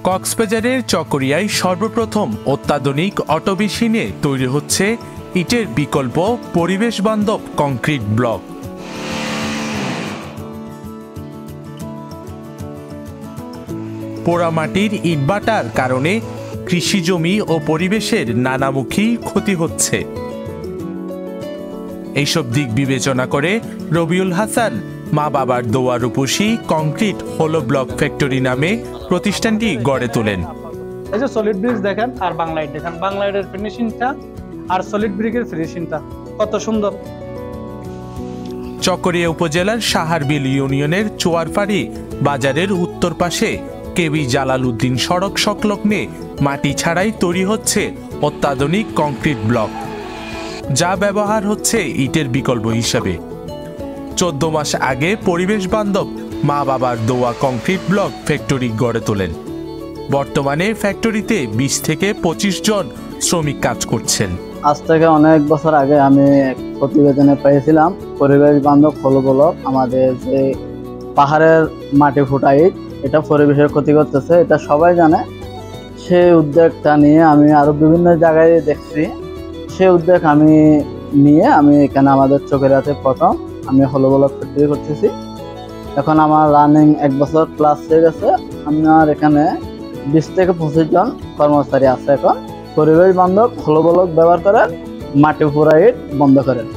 কক্সবাজারের চকরিয়ায় সর্বপ্রথম অত্যাধুনিক অটোমেশিনে তৈরি হচ্ছে ইটের বিকল্প পরিবেশ বান্ধব কংক্রিট ব্লক। পোড়ামাটির ইটভাটার কারণে কৃষিজমি ও পরিবেশের নানামুখী ক্ষতি হচ্ছে। এইসব দিক বিবেচনা করে রবিউল হাসান মা বাবার দোয়া রূপসী কংক্রিট হোলো ব্লক ফ্যাক্টরি নামে প্রতিষ্ঠানটি গড়ে তোলেন। এই যে সলিড ব্রিজ দেখেন আর বাংলাইট দেখেন, বাংলাইটের ফিনিশিংটা আর সলিড ব্রিকের ফিনিশিংটা কত সুন্দর। চকরিয়া উপজেলার সাহারবিল ইউনিয়নের চোয়ারফাড়ি বাজারের উত্তর পাশে কেবি জালাল উদ্দিন সড়ক সংলগ্নে মাটি ছাড়াই তৈরি হচ্ছে অত্যাধুনিক কংক্রিট ব্লক, যা ব্যবহার হচ্ছে ইটের বিকল্প হিসাবে। 14 মাস আগে পরিবেশ বান্ধব মা বাবার দোয়া কংক্রিট ব্লক ফ্যাক্টরি গড়ে তোলেন। বর্তমানে ফ্যাক্টরিতে 20 থেকে 25 জন শ্রমিক কাজ করছেন। আজ থেকে অনেক বছর আগে আমি প্রতিবেদনে পেয়েছিলাম পরিবেশ বান্ধব হোলো ব্লক। আমাদের যে পাহাড়ের মাটি ফোটা ইট, এটা পরিবেশের ক্ষতি করতেছে, এটা সবাই জানে। সেই উদ্যোগটা নিয়ে আমি আরো বিভিন্ন জায়গায় দেখছি। সেই উদ্যোগ আমি নিয়ে এখানে আমাদের চকরিয়াতে প্রথম আমি হোলো ব্লক ফ্যাক্টরি করতেছি। এখন আমার রানিং 1 বছর প্লাস হয়ে গেছে। আমার এখানে 20 থেকে 25 জন কর্মচারী আছে। এখন পরিবেশ বান্ধব হোলো ব্লক ব্যবহার করেন, মাটি ফোড়া ইট বন্ধ করেন।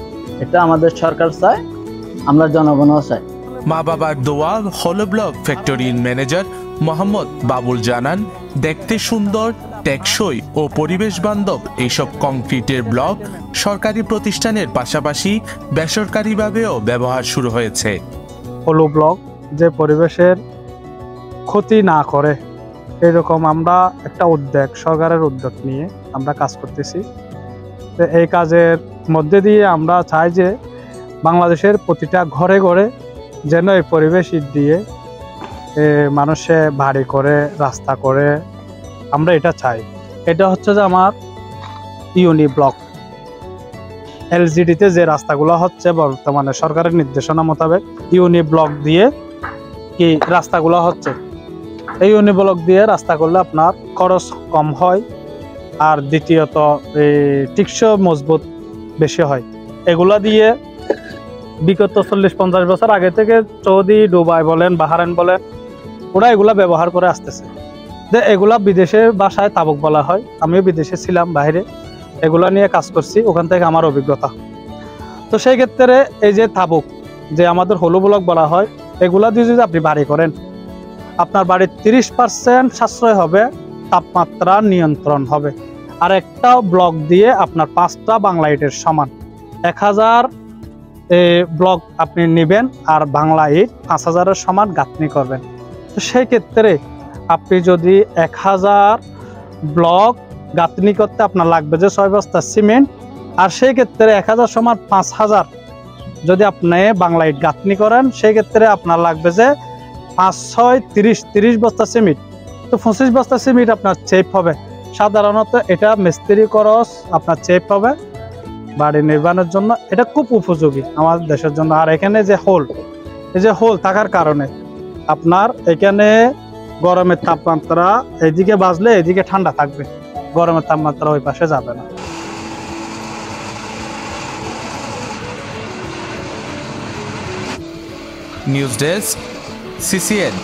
এটা আমাদের সরকার চায়, আমরা জনগণও চাই। মা বাবার দোয়া হোলো ব্লক ফ্যাক্টরির ম্যানেজার মোহাম্মদ বাবুল জানান, দেখতে সুন্দর, টেকসই ও পরিবেশ বান্ধব এইসব কংক্রিটের ব্লক সরকারি প্রতিষ্ঠানের পাশাপাশি বেসরকারিভাবেও ব্যবহার শুরু হয়েছে। হোলো ব্লক যে পরিবেশের ক্ষতি না করে, এরকম আমরা একটা উদ্যোগ, সরকারের উদ্যোগ নিয়ে আমরা কাজ করতেছি। তো এই কাজের মধ্যে দিয়ে আমরা চাই যে বাংলাদেশের প্রতিটা ঘরে ঘরে যেন এই পরিবেশ ইট দিয়ে মানুষে বাড়ি করে, রাস্তা করে, আমরা এটা চাই। এটা হচ্ছে যে আমার ইউনি ব্লক এলজিডিতে যে রাস্তাগুলো হচ্ছে বর্তমানে সরকারের নির্দেশনা মোতাবেক ইউনি ব্লক দিয়ে কি রাস্তাগুলো হচ্ছে। এই ইউনি ব্লক দিয়ে রাস্তা করলে আপনার খরচ কম হয়, আর দ্বিতীয়ত টিকসই মজবুত বেশি হয়। এগুলা দিয়ে বিগত 40-50 বছর আগে থেকে সৌদি, দুবাই বলেন, বাহরাইন বলেন, ওরা এগুলা ব্যবহার করে আসতেছে। যে এগুলা বিদেশের ভাষায় তাবুক বলা হয়। আমিও বিদেশে ছিলাম, বাইরে, এগুলা নিয়ে কাজ করছি, ওখান থেকে আমার অভিজ্ঞতা। তো সেই ক্ষেত্রে এই যে তাবুক, যে আমাদের হোলো ব্লক বলা হয়, এগুলা দিয়ে যদি আপনি বাড়ি করেন, আপনার বাড়ির 30% সাশ্রয় হবে, তাপমাত্রা নিয়ন্ত্রণ হবে। আর একটা ব্লক দিয়ে আপনার 5টা বাংলা ইটের সমান 1000 ব্লক আপনি নেবেন, আর বাংলা ইট 5000-এর সমান গাঁথনি করবেন। তো সেই ক্ষেত্রে আপনি যদি 1000 ব্লক গাঁথনি করতে আপনার লাগবে যে 6 বস্তা সিমেন্ট, আর সেই ক্ষেত্রে 1000 সমান 5000 যদি আপনি বাংলা ইট গাঁথনি করেন, সেই ক্ষেত্রে আপনার লাগবে যে 5-6-30 বস্তা সিমেন্ট। তো 25 বস্তা সিমেন্ট আপনার চেপ হবে। সাধারণত এটা মিস্ত্রি খরচ আপনার চেপ হবে। বাড়ি নির্মাণের জন্য এটা খুব উপযোগী আমাদের দেশের জন্য। আর এখানে যে হোল, এই যে হোল থাকার কারণে আপনার এখানে গরমের তাপমাত্রা এদিকে বাজলে এদিকে ঠান্ডা থাকবে, গরমের তাপমাত্রা ওই পাশে যাবে না। News desk, CCN।